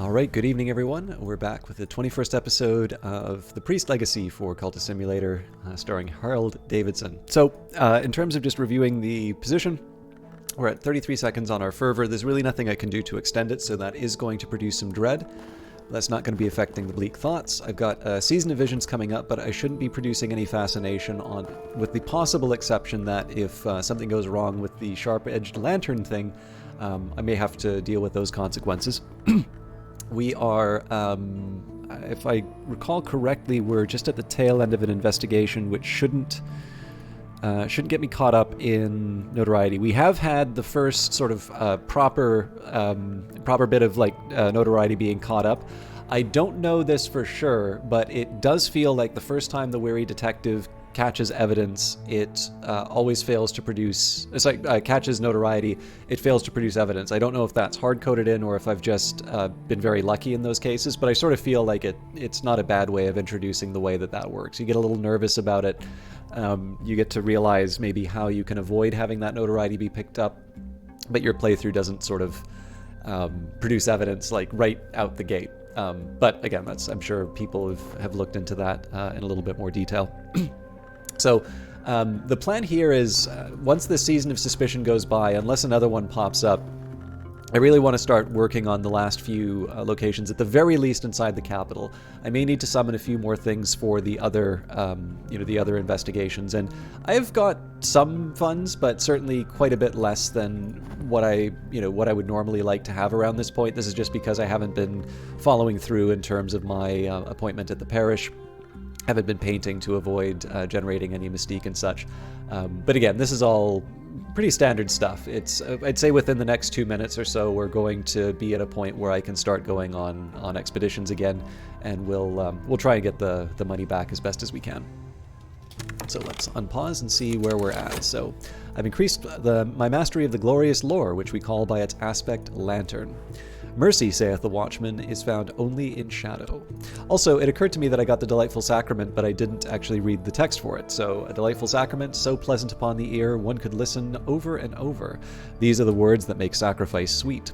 All right, good evening, everyone. We're back with the 21st episode of The Priest Legacy for Cultist Simulator, starring Harold Davidson. So, in terms of just reviewing the position, we're at 33 seconds on our fervor. There's really nothing I can do to extend it, so that is going to produce some dread. That's not going to be affecting the bleak thoughts. I've got a season of visions coming up, but I shouldn't be producing any fascination on, with the possible exception that if something goes wrong with the sharp-edged lantern thing, I may have to deal with those consequences. We are, if I recall correctly, we're just at the tail end of an investigation which shouldn't get me caught up in notoriety. We have had the first sort of proper bit of notoriety being caught up. I don't know this for sure, but it does feel like the first time the wary detective catches evidence, it always fails to produce. It's like catches notoriety, it fails to produce evidence. I don't know if that's hard-coded in or if I've just been very lucky in those cases, but I sort of feel like it's not a bad way of introducing the way that works. You get a little nervous about it. You get to realize maybe how you can avoid having that notoriety be picked up, but your playthrough doesn't sort of produce evidence like right out the gate. But again, I'm sure people have looked into that in a little bit more detail. So the plan here is once this season of suspicion goes by, unless another one pops up, I really want to start working on the last few locations, at the very least inside the capital. I may need to summon a few more things for the other, the other investigations, and I've got some funds, but certainly quite a bit less than what I would normally like to have around this point. This is just because I haven't been following through in terms of my appointment at the parish. Haven't been painting to avoid generating any mystique and such. But again, this is all pretty standard stuff. It's I'd say within the next 2 minutes or so, we're going to be at a point where I can start going on expeditions again, and we'll try and get the money back as best as we can. So let's unpause and see where we're at. So I've increased my mastery of the glorious lore, which we call by its aspect lantern. Mercy, saith the watchman, is found only in shadow. Also, it occurred to me that I got the delightful sacrament, but I didn't actually read the text for it. So, a delightful sacrament, so pleasant upon the ear, one could listen over and over. These are the words that make sacrifice sweet.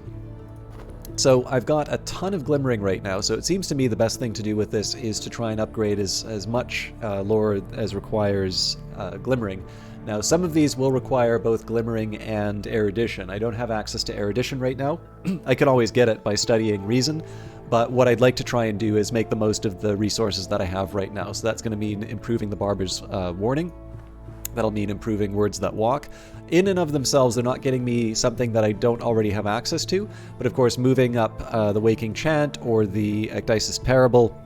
So, I've got a ton of glimmering right now, so it seems to me the best thing to do with this is to try and upgrade as much lore as requires glimmering. Now, some of these will require both glimmering and erudition. I don't have access to erudition right now. I can always get it by studying reason, but what I'd like to try and do is make the most of the resources that I have right now. So that's going to mean improving the barber's warning. That'll mean improving words that walk. In and of themselves, they're not getting me something that I don't already have access to, but of course, moving up the Waking Chant or the Ecdysis Parable,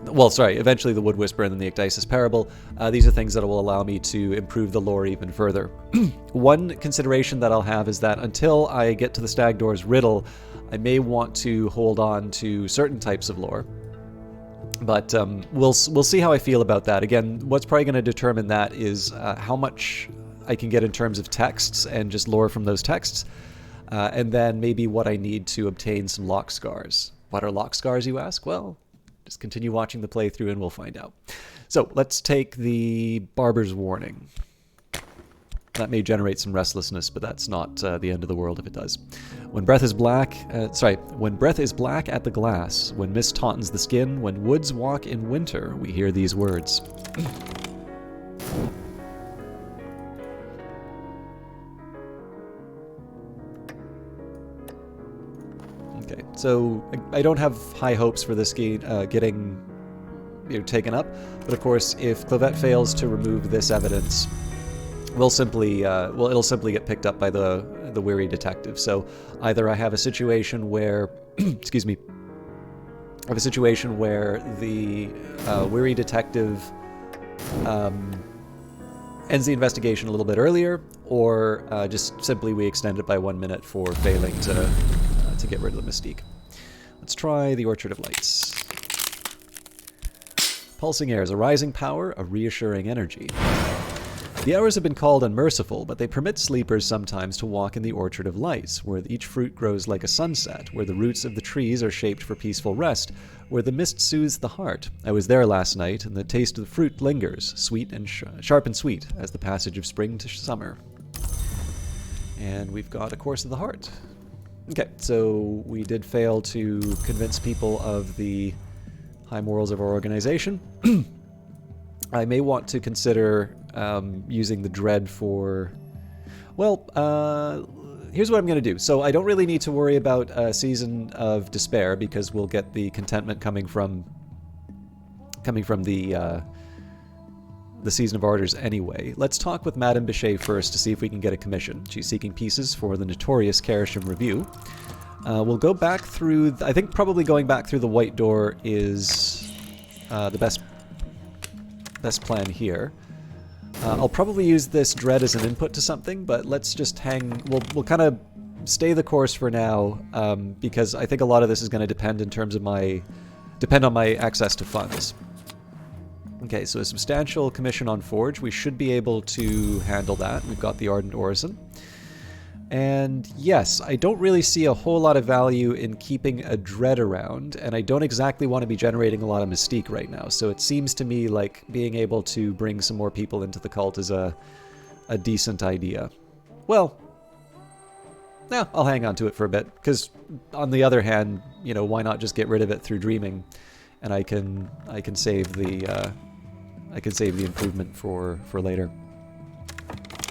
eventually the Wood Whisper and then the Ecdysis Parable. These are things that will allow me to improve the lore even further. One consideration that I'll have is that until I get to the Stag Door's riddle, I may want to hold on to certain types of lore. But we'll see how I feel about that. Again, what's probably going to determine that is how much I can get in terms of texts and just lore from those texts, and then maybe what I need to obtain some lock scars. What are lock scars, you ask? Well, just continue watching the playthrough and we'll find out. So let's take the barber's warning. That may generate some restlessness, but that's not the end of the world if it does. When breath is black at the glass, when mist tautens the skin, when woods walk in winter, we hear these words. Okay, so I don't have high hopes for this game getting taken up, but of course, if Clavette fails to remove this evidence, it'll simply get picked up by the weary detective. So either I have a situation where, excuse me, I have a situation where the weary detective ends the investigation a little bit earlier, or just simply we extend it by 1 minute for failing to get rid of the mystique. Let's try the Orchard of Lights. Pulsing air is a rising power, a reassuring energy. The hours have been called unmerciful, but they permit sleepers sometimes to walk in the Orchard of Lights, where each fruit grows like a sunset, where the roots of the trees are shaped for peaceful rest, where the mist soothes the heart. I was there last night, and the taste of the fruit lingers, sweet and sharp and sweet, as the passage of spring to summer. And we've got A Course of the Heart. Okay, so we did fail to convince people of the high morals of our organization. I may want to consider using the dread for... Well, here's what I'm going to do. So I don't really need to worry about a season of despair because we'll get the contentment coming from the season of ardors anyway. Let's talk with Madame Bichet first to see if we can get a commission. She's seeking pieces for the notorious Carisham Review. We'll go back through... I think probably going back through the White Door is the best plan here. I'll probably use this dread as an input to something, but let's just hang... We'll kind of stay the course for now, because I think a lot of this is going to depend in terms of depend on my access to funds. Okay, so a substantial commission on Forge. We should be able to handle that. We've got the Ardent Orison. And yes, I don't really see a whole lot of value in keeping a dread around, and I don't exactly want to be generating a lot of mystique right now. So it seems to me like being able to bring some more people into the cult is a decent idea. Well, no, I'll hang on to it for a bit, because on the other hand, you know, why not just get rid of it through dreaming, and I can save the improvement for later.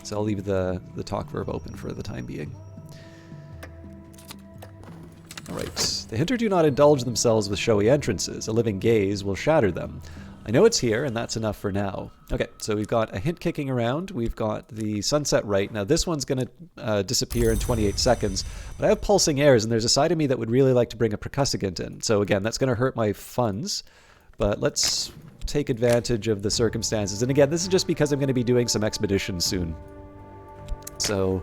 So I'll leave the talk verb open for the time being. Alright. The hinter do not indulge themselves with showy entrances. A living gaze will shatter them. I know it's here, and that's enough for now. Okay, so we've got a hint kicking around. We've got the sunset right. Now this one's going to disappear in 28 seconds, but I have pulsing airs, and there's a side of me that would really like to bring a percussivant in. So again, that's going to hurt my funds, but let's take advantage of the circumstances. And again, this is just because I'm going to be doing some expeditions soon. So,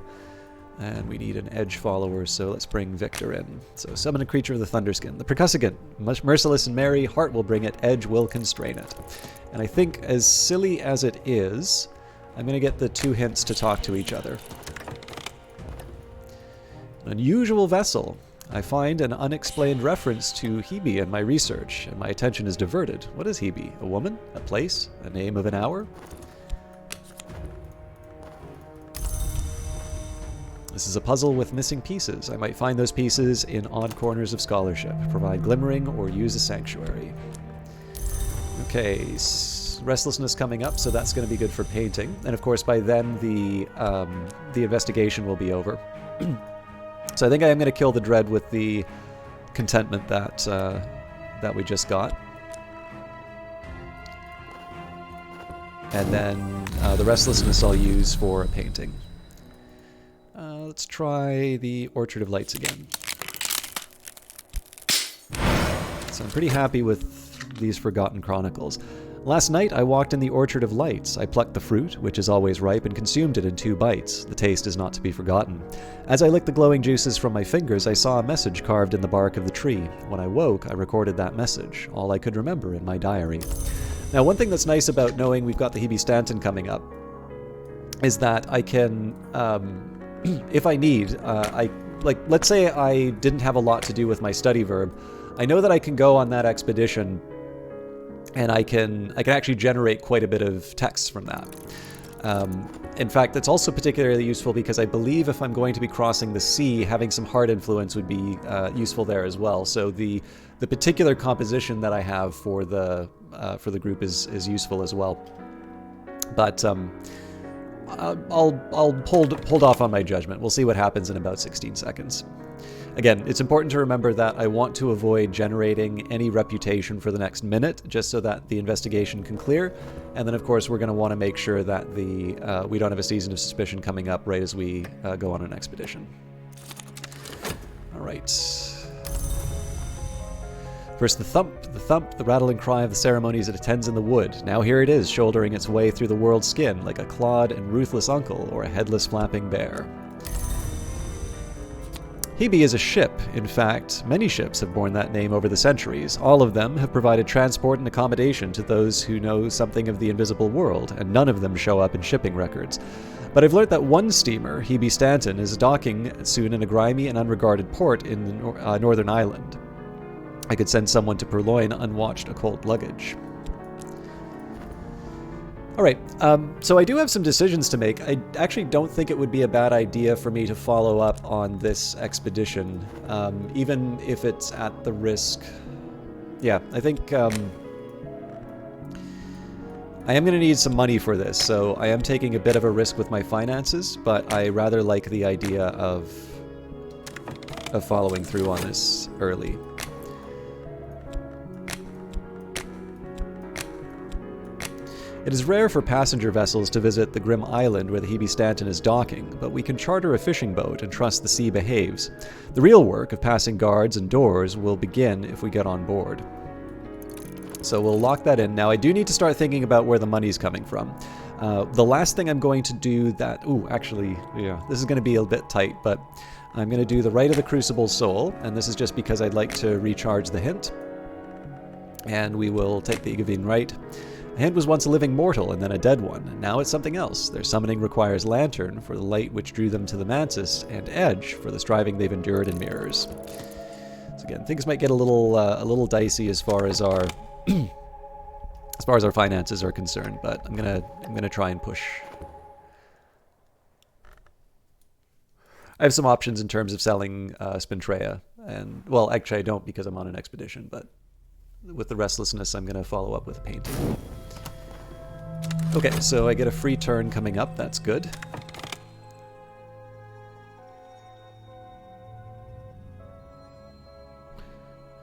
and we need an edge follower, so let's bring Victor in. So summon a creature of the Thunderskin. The percussivant, much merciless and merry, heart will bring it, edge will constrain it. And I think, as silly as it is, I'm going to get the two hints to talk to each other. An unusual vessel. I find an unexplained reference to Hebe in my research, and my attention is diverted. What is Hebe? A woman? A place? A name of an hour? This is a puzzle with missing pieces. I might find those pieces in odd corners of scholarship, provide glimmering, or use a sanctuary. Okay, restlessness coming up, so that's going to be good for painting. And of course, by then the investigation will be over. So I think I am going to kill the dread with the contentment that we just got. And then the restlessness I'll use for a painting. Let's try the Orchard of Lights again. So I'm pretty happy with these Forgotten Chronicles. Last night I walked in the Orchard of Lights. I plucked the fruit, which is always ripe, and consumed it in 2 bites. The taste is not to be forgotten. As I licked the glowing juices from my fingers, I saw a message carved in the bark of the tree. When I woke, I recorded that message, all I could remember in my diary. Now, one thing that's nice about knowing we've got the Hebe Stanton coming up is that I can... if I need, let's say I didn't have a lot to do with my study verb, I know that I can go on that expedition and I can actually generate quite a bit of text from that. In fact, it's also particularly useful because I believe if I'm going to be crossing the sea, having some hard influence would be useful there as well. So the particular composition that I have for the group is useful as well. But I'll hold off on my judgment. We'll see what happens in about 16 seconds. Again, it's important to remember that I want to avoid generating any reputation for the next minute, just so that the investigation can clear. And then, of course, we're going to want to make sure that we don't have a season of suspicion coming up right as we go on an expedition. All right. First the thump, the rattling cry of the ceremonies it attends in the wood. Now here it is, shouldering its way through the world's skin, like a clawed and ruthless uncle or a headless flapping bear. Hebe is a ship. In fact, many ships have borne that name over the centuries. All of them have provided transport and accommodation to those who know something of the invisible world, and none of them show up in shipping records. But I've learnt that one steamer, Hebe Stanton, is docking soon in a grimy and unregarded port in Northern Ireland. I could send someone to purloin unwatched occult luggage. All right, so I do have some decisions to make. I actually don't think it would be a bad idea for me to follow up on this expedition, even if it's at the risk. Yeah, I think I am going to need some money for this, so I am taking a bit of a risk with my finances, but I rather like the idea of following through on this early. It is rare for passenger vessels to visit the grim island where the Hebe Stanton is docking, but we can charter a fishing boat and trust the sea behaves. The real work of passing guards and doors will begin if we get on board. So we'll lock that in. Now I do need to start thinking about where the money's coming from. The last thing I'm going to do that... Ooh, actually, yeah, this is going to be a bit tight, but I'm going to do the Rite of the Crucible Soul, and this is just because I'd like to recharge the hint. And we will take the Igavine Rite. The hint was once a living mortal and then a dead one, and now it's something else. Their summoning requires lantern for the light which drew them to the mantis, and edge for the striving they've endured in mirrors. So again, things might get a little dicey as far as our finances are concerned, but I'm gonna try and push. I have some options in terms of selling Spintrea, and well, actually I don't because I'm on an expedition, but with the restlessness, I'm gonna follow up with a painting. Okay, so I get a free turn coming up. That's good.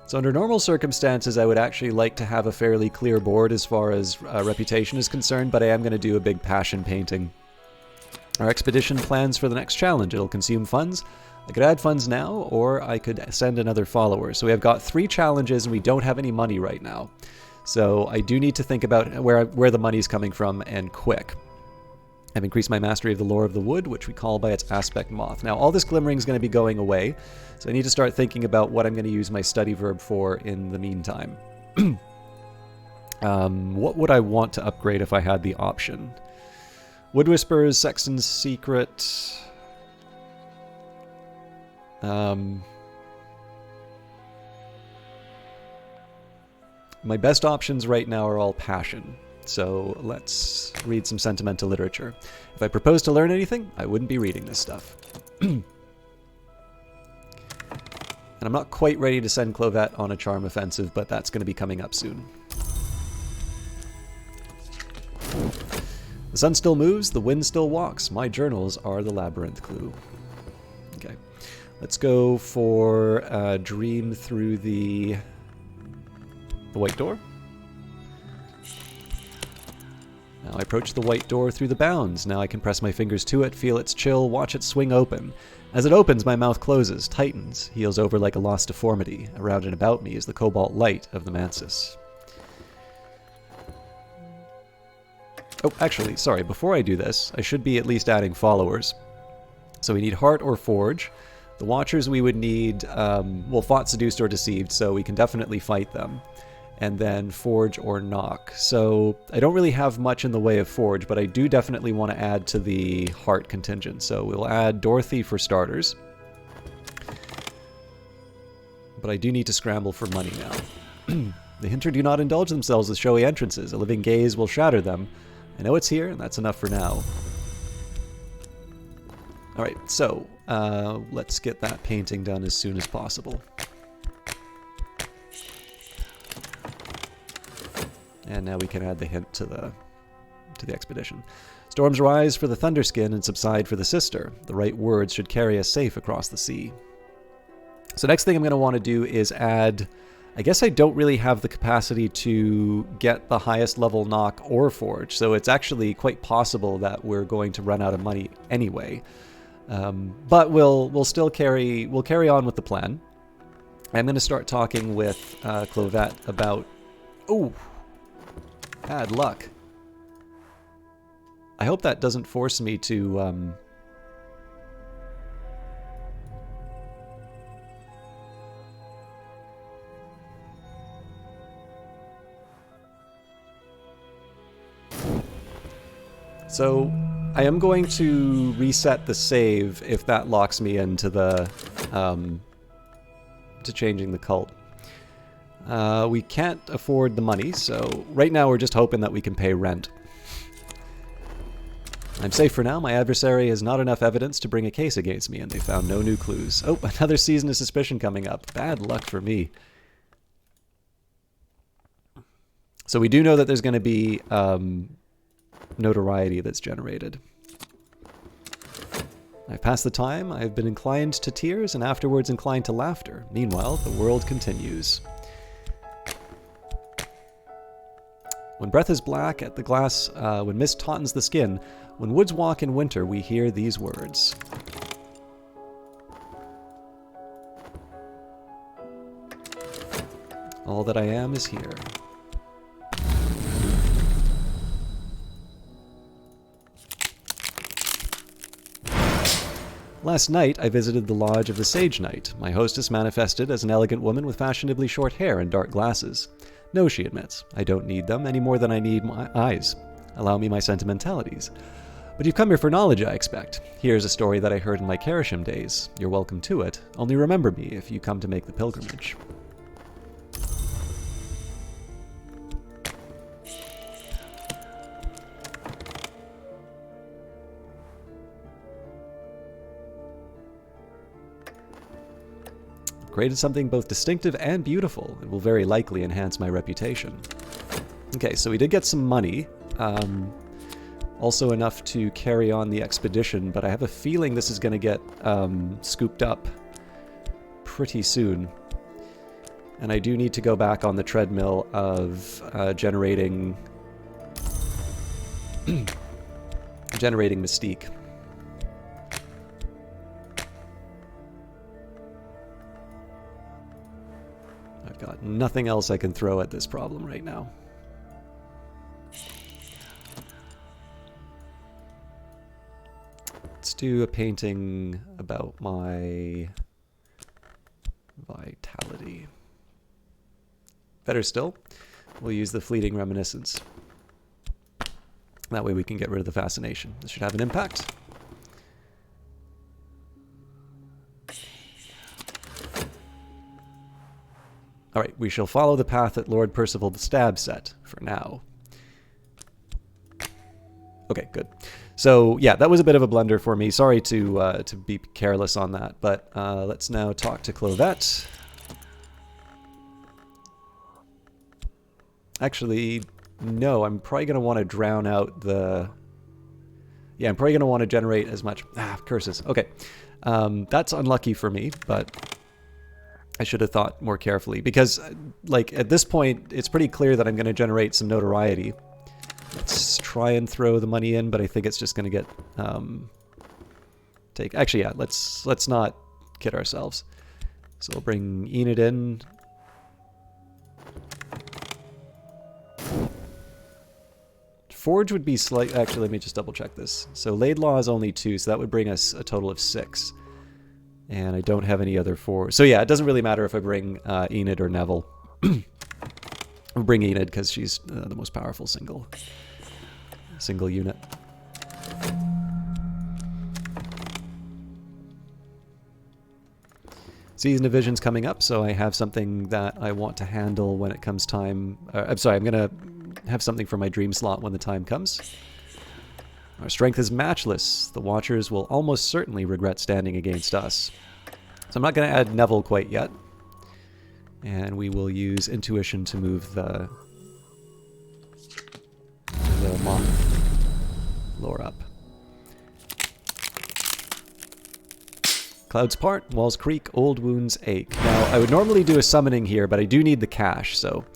So under normal circumstances, I would actually like to have a fairly clear board as far as reputation is concerned, but I am going to do a big passion painting. Our expedition plans for the next challenge. It'll consume funds. I could add funds now, or I could send another follower. So we have got 3 challenges, and we don't have any money right now. So I do need to think about where the money's coming from, and quick. I've increased my mastery of the lore of the wood, which we call by its aspect moth. Now, all this glimmering is going to be going away, so I need to start thinking about what I'm going to use my study verb for in the meantime. What would I want to upgrade if I had the option? Wood Whispers, Sexton's Secret... My best options right now are all passion, so let's read some sentimental literature. If I propose to learn anything, I wouldn't be reading this stuff. And I'm not quite ready to send Clovette on a charm offensive, but that's going to be coming up soon. The sun still moves, the wind still walks. My journals are the labyrinth clue. Okay. Let's go for a dream through the white door. Now I approach the white door through the bounds. Now I can press my fingers to it, feel its chill, watch it swing open. As it opens, my mouth closes, tightens, heals over like a lost deformity. Around and about me is the cobalt light of the mantis. Oh, actually, sorry, before I do this, I should be at least adding followers. So we need Heart or Forge. The Watchers we would need, well, Fought, Seduced, or Deceived, so we can definitely fight them. And then Forge or Knock. So I don't really have much in the way of Forge, but I do definitely want to add to the Heart contingent. So we'll add Dorothy for starters. But I do need to scramble for money now. The Hinter do not indulge themselves with showy entrances. A living gaze will shatter them. I know it's here, and that's enough for now. Alright, so let's get that painting done as soon as possible. And now we can add the hint to the expedition. Storms rise for the Thunderskin and subside for the Sister. The right words should carry us safe across the sea. So next thing I'm going to want to do is add... I guess I don't really have the capacity to get the highest level Knock or Forge, so it's actually quite possible that we're going to run out of money anyway. But we'll carry on with the plan. I'm going to start talking with Clovette about... Oh! Bad luck. I hope that doesn't force me to... So, I am going to reset the save if that locks me into the, to changing the cult. We can't afford the money, so right now we're just hoping that we can pay rent. I'm safe for now. My adversary has not enough evidence to bring a case against me, and they found no new clues. Oh, another season of suspicion coming up. Bad luck for me. So we do know that there's going to be notoriety that's generated. I've passed the time. I've been inclined to tears and afterwards inclined to laughter. Meanwhile, the world continues. When breath is black at the glass, when mist tautens the skin, when woods walk in winter, we hear these words. All that I am is here. Last night, I visited the lodge of the Sage Knight. My hostess manifested as an elegant woman with fashionably short hair and dark glasses. No, she admits, I don't need them any more than I need my eyes. Allow me my sentimentalities. But you've come here for knowledge, I expect. Here's a story that I heard in my Carisham days. You're welcome to it. Only remember me if you come to make the pilgrimage. Created something both distinctive and beautiful. It will very likely enhance my reputation. Okay, so we did get some money. Also enough to carry on the expedition, but I have a feeling this is going to get scooped up pretty soon. And I do need to go back on the treadmill of generating generating mystique. I've got nothing else I can throw at this problem right now. Let's do a painting about my vitality. Better still, we'll use the fleeting reminiscence. That way we can get rid of the fascination. This should have an impact. Alright, we shall follow the path that Lord Percival the Stab set, for now. Okay, good. So, yeah, that was a bit of a blunder for me. Sorry to be careless on that, but let's now talk to Clovette. Actually, no, I'm probably going to want to drown out the... Yeah, I'm probably going to want to generate as much... curses. Okay. That's unlucky for me, but I should have thought more carefully. Because, like, at this point, it's pretty clear that I'm going to generate some notoriety. Let's try and throw the money in, but I think it's just going to get... Actually, yeah, let's not kid ourselves. So we'll bring Enid in... Forge would be slight... Actually, let me just double check this. So Laidlaw is only 2, so that would bring us a total of 6. And I don't have any other 4. So yeah, it doesn't really matter if I bring Enid or Neville. I'll bring Enid because she's the most powerful single unit. Season of Vision's coming up, so I have something that I want to handle when it comes time. I'm sorry, I'm going to have something for my dream slot when the time comes. Our strength is matchless. The Watchers will almost certainly regret standing against us. So I'm not going to add Neville quite yet. And we will use intuition to move the moth lore up. Clouds part, walls creak, old wounds ache. Now, I would normally do a summoning here, but I do need the cash, so...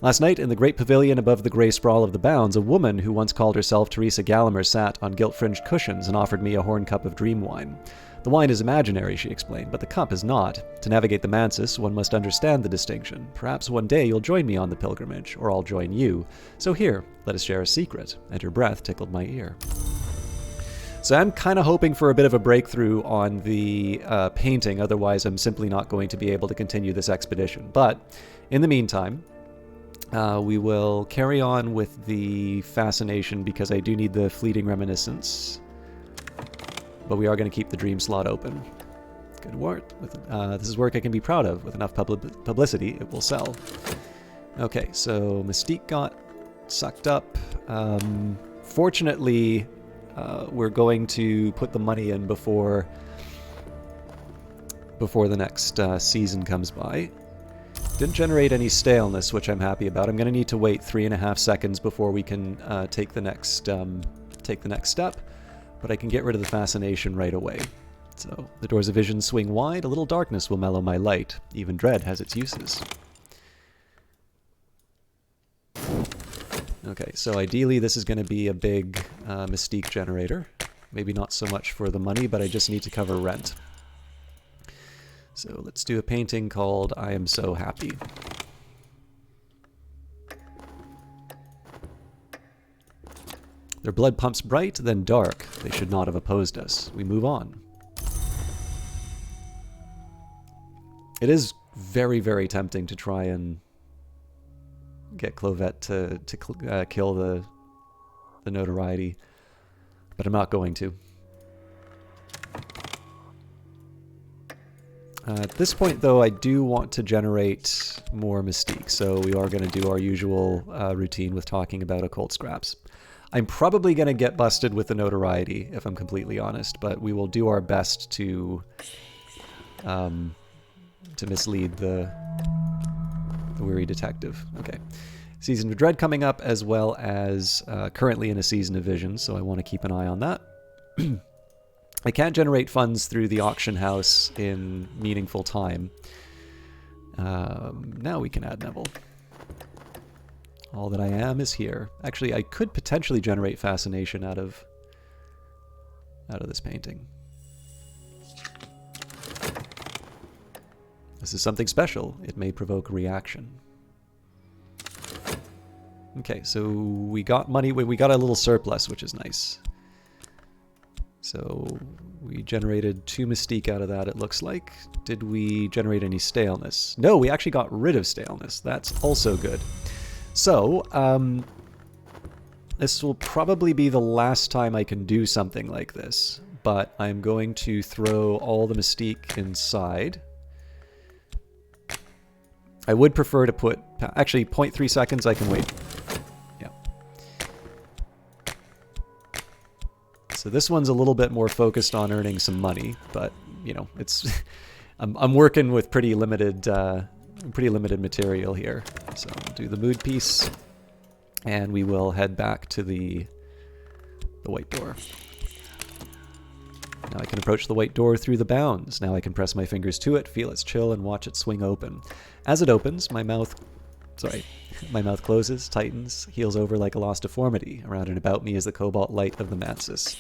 Last night, in the great pavilion above the grey sprawl of the Bounds, a woman who once called herself Teresa Gallagher sat on gilt-fringed cushions and offered me a horn cup of dream wine. The wine is imaginary, she explained, but the cup is not. To navigate the Mansis, one must understand the distinction. Perhaps one day you'll join me on the pilgrimage, or I'll join you. So here, let us share a secret. And her breath tickled my ear. So I'm kind of hoping for a bit of a breakthrough on the painting, otherwise I'm simply not going to be able to continue this expedition. But, in the meantime... we will carry on with the fascination because I do need the fleeting reminiscence. But we are going to keep the dream slot open. Good work. This is work I can be proud of. With enough publicity, it will sell. Okay, so Mystique got sucked up. Fortunately, we're going to put the money in before the next season comes by. Didn't generate any staleness, which I'm happy about. I'm going to need to wait 3.5 seconds before we can take the next step, but I can get rid of the fascination right away. So the doors of vision swing wide, a little darkness will mellow my light. Even dread has its uses. Okay, so ideally this is going to be a big mystique generator. Maybe not so much for the money, but I just need to cover rent. So let's do a painting called I Am So Happy. Their blood pumps bright, then dark. They should not have opposed us. We move on. It is very, very tempting to try and get Clovette to kill the notoriety, but I'm not going to. At this point, though, I do want to generate more mystique, so we are going to do our usual routine with talking about occult scraps. I'm probably going to get busted with the notoriety, if I'm completely honest, but we will do our best to mislead the weary detective. Okay. Season of Dread coming up, as well as currently in a Season of Vision, so I want to keep an eye on that. I can't generate funds through the auction house in meaningful time. Now we can add Neville. All that I am is here. Actually, I could potentially generate fascination out of this painting. This is something special. It may provoke a reaction. Okay, so we got money. We got a little surplus, which is nice. So we generated 2 mystique out of that, it looks like. Did we generate any staleness? No, we actually got rid of staleness. That's also good. So, this will probably be the last time I can do something like this, but I'm going to throw all the mystique inside. I would prefer to put... Actually, 0.3 seconds, I can wait. Yeah. So this one's a little bit more focused on earning some money, but, you know, it's... I'm working with pretty limited material here. So I'll do the mood piece, and we will head back to the white door. Now I can approach the white door through the bounds. Now I can press my fingers to it, feel its chill, and watch it swing open. As it opens, my mouth closes, tightens, heals over like a lost deformity. Around and about me is the cobalt light of the Mantis.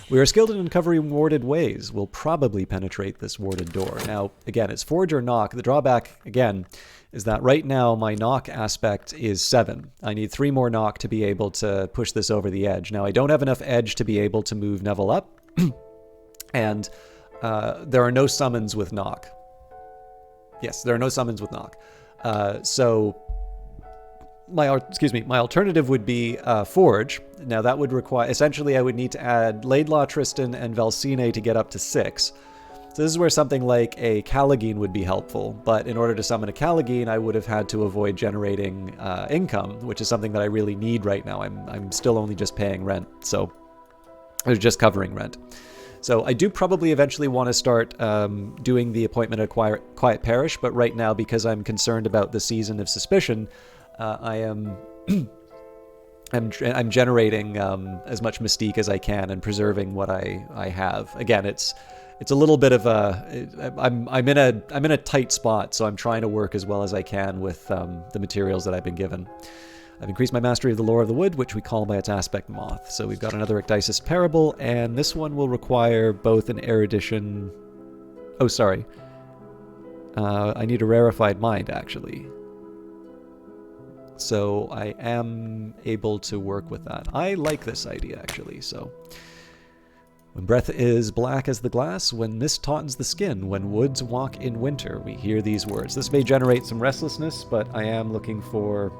We are skilled in uncovering warded ways. We'll probably penetrate this warded door. Now, again, it's forge or knock. The drawback, again, is that right now my knock aspect is 7. I need 3 more knock to be able to push this over the edge. Now, I don't have enough edge to be able to move Neville up, and there are no summons with knock. Yes, there are no summons with knock. So my alternative would be Forge. Now that would require, essentially I would need to add Laidlaw, Tristan, and Velsine to get up to 6. So this is where something like a Callagine would be helpful, but in order to summon a Callagine, I would have had to avoid generating income, which is something that I really need right now. I'm still only just paying rent, so I was just covering rent. So I do probably eventually want to start doing the appointment at Quiet Parish, but right now, because I'm concerned about the Season of Suspicion, I am I'm generating as much mystique as I can and preserving what I have. Again, it's a little bit of a I'm in a tight spot, so I'm trying to work as well as I can with the materials that I've been given. I've increased my mastery of the lore of the wood, which we call by its aspect moth. So we've got another Ecdysis parable, and this one will require both an erudition... Oh, sorry. I need a rarefied mind, actually. So I am able to work with that. I like this idea, actually, so... When breath is black as the glass, when mist tautens the skin, when woods walk in winter, we hear these words. This may generate some restlessness, but I am looking for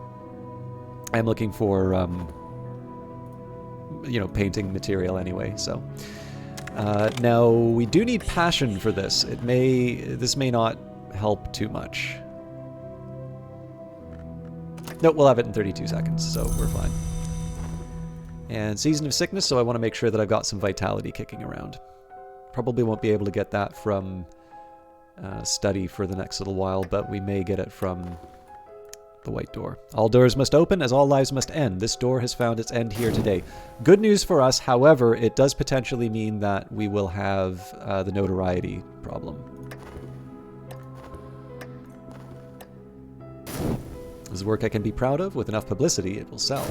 painting material anyway, so. Now, we do need passion for this. This may not help too much. Nope, we'll have it in 32 seconds, so we're fine. And Season of Sickness, so I want to make sure that I've got some vitality kicking around. Probably won't be able to get that from Study for the next little while, but we may get it from the White Door. All doors must open, as all lives must end. This door has found its end here today. Good news for us, however, it does potentially mean that we will have the notoriety problem. This is work I can be proud of. With enough publicity, it will sell.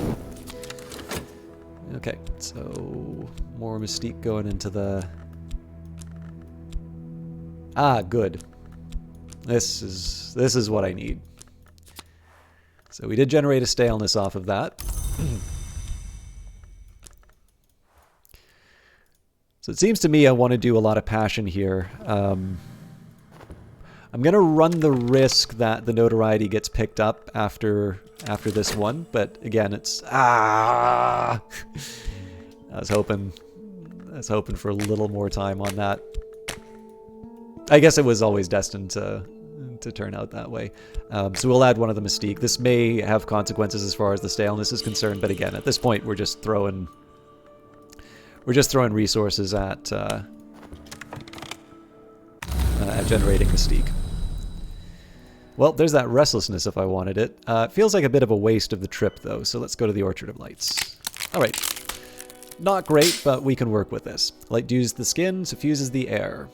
Okay, so more mystique going into the... Ah, good. This is what I need. So we did generate a staleness off of that. So it seems to me I want to do a lot of passion here. I'm going to run the risk that the notoriety gets picked up after this one, but again, it's I was hoping for a little more time on that. I guess it was always destined to turn out that way. So we'll add one of the mystique. This may have consequences as far as the staleness is concerned, but again, at this point, we're just throwing resources at generating mystique. Well, there's that restlessness if I wanted it. It feels like a bit of a waste of the trip, though, so let's go to the Orchard of Lights. All right. Not great, but we can work with this. Light dews the skin, suffuses the air.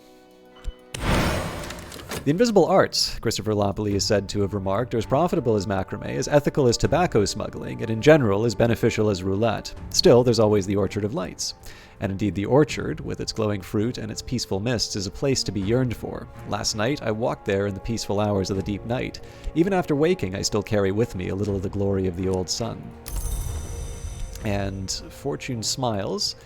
The invisible arts, Christopher Lapoli is said to have remarked, are as profitable as macrame, as ethical as tobacco smuggling, and in general as beneficial as roulette. Still, there's always the Orchard of Lights. And indeed the orchard, with its glowing fruit and its peaceful mists, is a place to be yearned for. Last night, I walked there in the peaceful hours of the deep night. Even after waking, I still carry with me a little of the glory of the old sun. And Fortune smiles.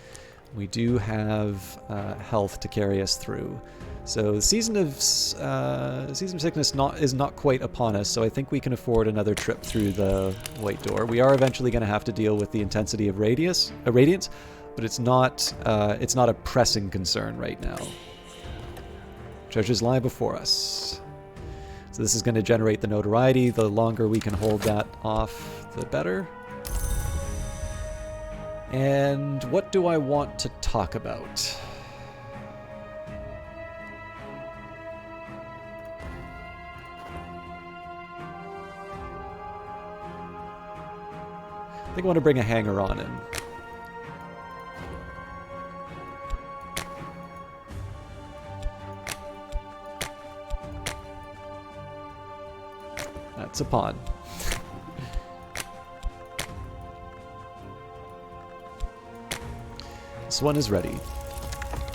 We do have health to carry us through. So the season of sickness is not quite upon us, so I think we can afford another trip through the White Door. We are eventually going to have to deal with the intensity of radiance, but it's not a pressing concern right now. Treasures lie before us. So this is going to generate the notoriety. The longer we can hold that off, the better. And what do I want to talk about? I think I want to bring a hanger-on in. That's a pawn. This one is ready.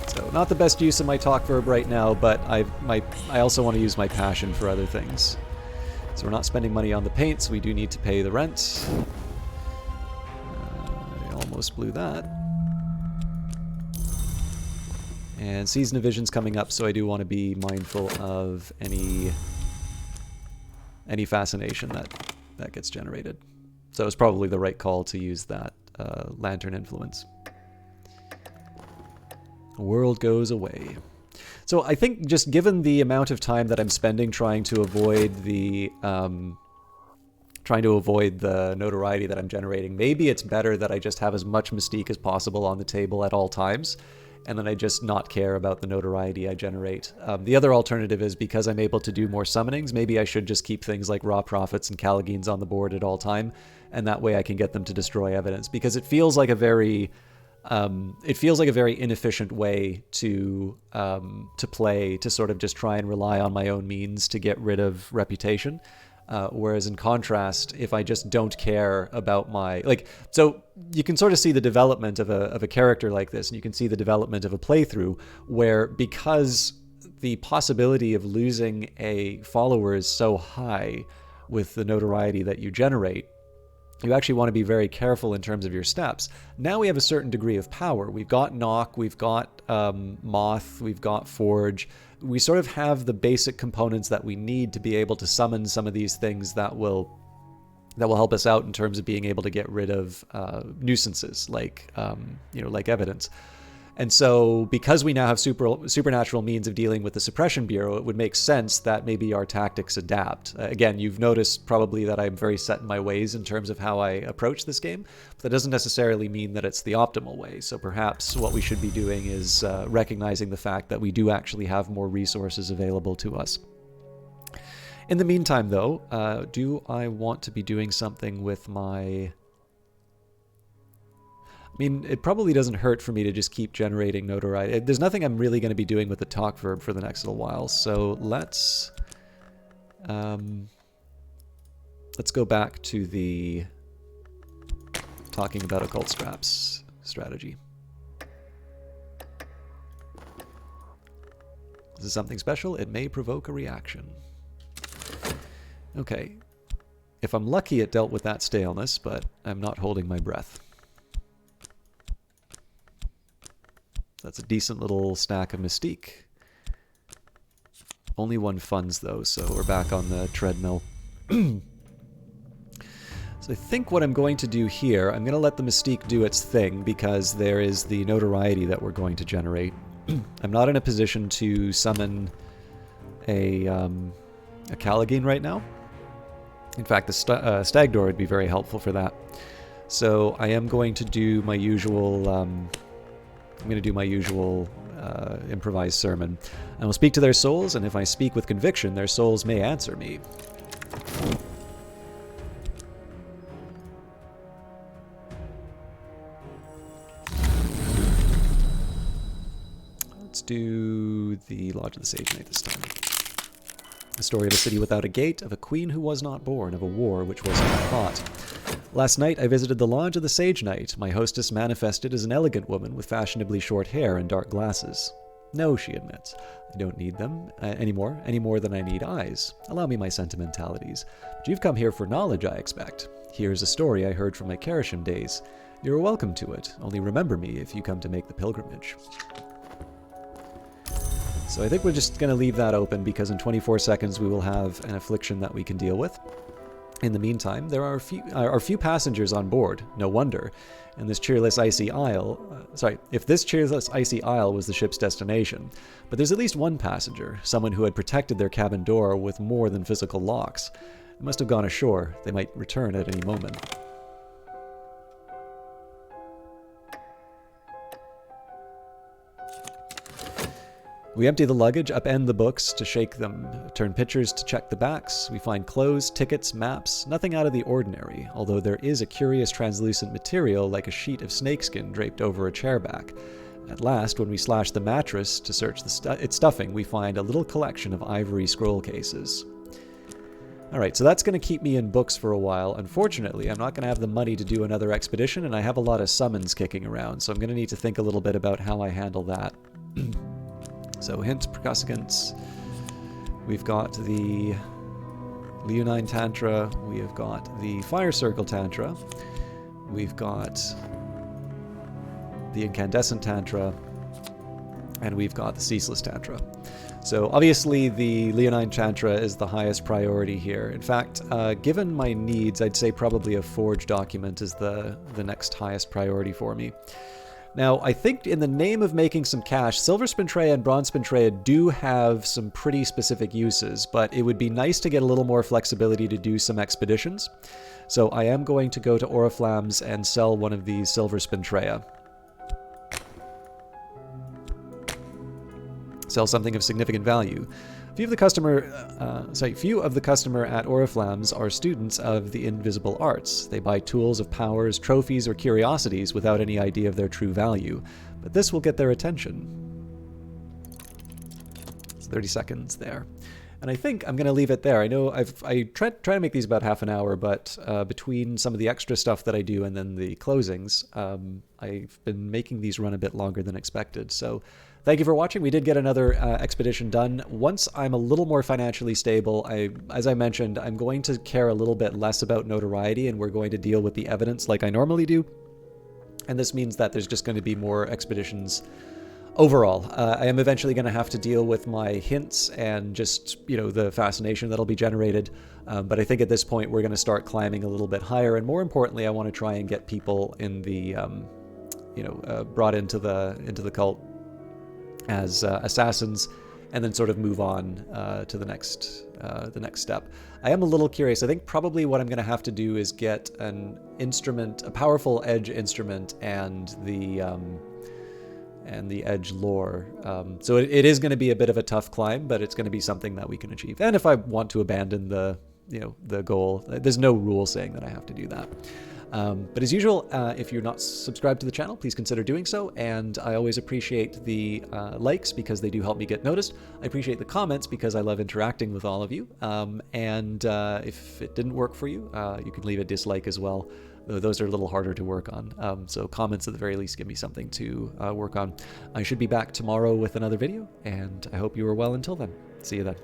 So not the best use of my talk verb right now, but I also want to use my passion for other things. So we're not spending money on the paints. We do need to pay the rent. I almost blew that. And Season of Vision's coming up, so I do want to be mindful of any fascination that gets generated. So it's probably the right call to use that lantern influence. The world goes away. So I think just given the amount of time that I'm spending trying to avoid the notoriety that I'm generating, maybe it's better that I just have as much mystique as possible on the table at all times, and then I just not care about the notoriety I generate. The other alternative is, because I'm able to do more summonings, maybe I should just keep things like Raw Prophets and Callagines on the board at all time, and that way I can get them to destroy evidence, because it feels like a very inefficient way to play, to sort of just try and rely on my own means to get rid of reputation. Whereas in contrast, if I just don't care about so you can sort of see the development of a character like this, and you can see the development of a playthrough where, because the possibility of losing a follower is so high with the notoriety that you generate, you actually want to be very careful in terms of your steps. Now we have a certain degree of power. We've got Knock, we've got Moth, we've got Forge. We sort of have the basic components that we need to be able to summon some of these things that will help us out in terms of being able to get rid of nuisances like evidence. And so because we now have supernatural means of dealing with the Suppression Bureau, it would make sense that maybe our tactics adapt. Again, you've noticed probably that I'm very set in my ways in terms of how I approach this game. But that doesn't necessarily mean that it's the optimal way. So perhaps what we should be doing is recognizing the fact that we do actually have more resources available to us. In the meantime, though, do I want to be doing something with my... I mean, it probably doesn't hurt for me to just keep generating notoriety. There's nothing I'm really going to be doing with the talk verb for the next little while. So let's go back to the talking about occult scraps strategy. This is something special. It may provoke a reaction. Okay. If I'm lucky, it dealt with that staleness, but I'm not holding my breath. That's a decent little stack of Mystique. Only one funds, though, so we're back on the treadmill. So I think what I'm going to do here, I'm going to let the Mystique do its thing, because there is the notoriety that we're going to generate. I'm not in a position to summon a Callagine right now. In fact, the Stag Door would be very helpful for that. So I am going to do my usual... I'm going to do my usual improvised sermon. I will speak to their souls, and if I speak with conviction, their souls may answer me. Let's do the Lodge of the Sage Knight this time. A story of a city without a gate, of a queen who was not born, of a war which was not fought. Last night I visited the Lodge of the Sage Knight. My hostess manifested as an elegant woman with fashionably short hair and dark glasses. No, she admits, I don't need them any more than I need eyes. Allow me my sentimentalities. But you've come here for knowledge, I expect. Here's a story I heard from my Kerisham days. You're welcome to it. Only remember me if you come to make the pilgrimage. So I think we're just going to leave that open, because in 24 seconds we will have an affliction that we can deal with. In the meantime, there are few passengers on board. No wonder. And this cheerless icy isle... if this cheerless icy isle was the ship's destination. But there's at least one passenger, someone who had protected their cabin door with more than physical locks. They must have gone ashore. They might return at any moment. We empty the luggage, upend the books to shake them, turn pictures to check the backs. We find clothes, tickets, maps, nothing out of the ordinary, although there is a curious translucent material like a sheet of snakeskin draped over a chair back. At last, when we slash the mattress to search its stuffing, we find a little collection of ivory scroll cases. Alright, so that's going to keep me in books for a while. Unfortunately, I'm not going to have the money to do another expedition, and I have a lot of summons kicking around, so I'm going to need to think a little bit about how I handle that. So, hint, percussicants. We've got the Leonine Tantra. We have got the Fire Circle Tantra. We've got the Incandescent Tantra. And we've got the Ceaseless Tantra. So, obviously, the Leonine Tantra is the highest priority here. In fact, given my needs, I'd say probably a Forge document is the next highest priority for me. Now, I think in the name of making some cash, Silver Spintrea and Bronze Spintrea do have some pretty specific uses, but it would be nice to get a little more flexibility to do some expeditions. So I am going to go to Oriflamme's and sell one of these Silver Spintrea. Sell something of significant value. Few of the customer at Oriflamme's are students of the invisible arts. They buy tools of powers, trophies, or curiosities without any idea of their true value. But this will get their attention. It's 30 seconds there. And I think I'm going to leave it there. I know I try to make these about half an hour, but between some of the extra stuff that I do and then the closings, I've been making these run a bit longer than expected. So thank you for watching. We did get another expedition done. Once I'm a little more financially stable, as I mentioned, I'm going to care a little bit less about notoriety, and we're going to deal with the evidence like I normally do. And this means that there's just going to be more expeditions overall. I am eventually going to have to deal with my hints and just, the fascination that'll be generated. But I think at this point, we're going to start climbing a little bit higher. And more importantly, I want to try and get people in the brought into the cult as assassins, and then sort of move on to the next step. I am a little curious. I think probably what I'm going to have to do is get an instrument, a powerful edge instrument, and the edge lore. So it is going to be a bit of a tough climb, but it's going to be something that we can achieve. And if I want to abandon the goal, there's no rule saying that I have to do that. But as usual, if you're not subscribed to the channel, please consider doing so. And I always appreciate the likes because they do help me get noticed. I appreciate the comments because I love interacting with all of you. And if it didn't work for you, you can leave a dislike as well. Though those are a little harder to work on. So comments at the very least give me something to work on. I should be back tomorrow with another video, and I hope you are well until then. See you then.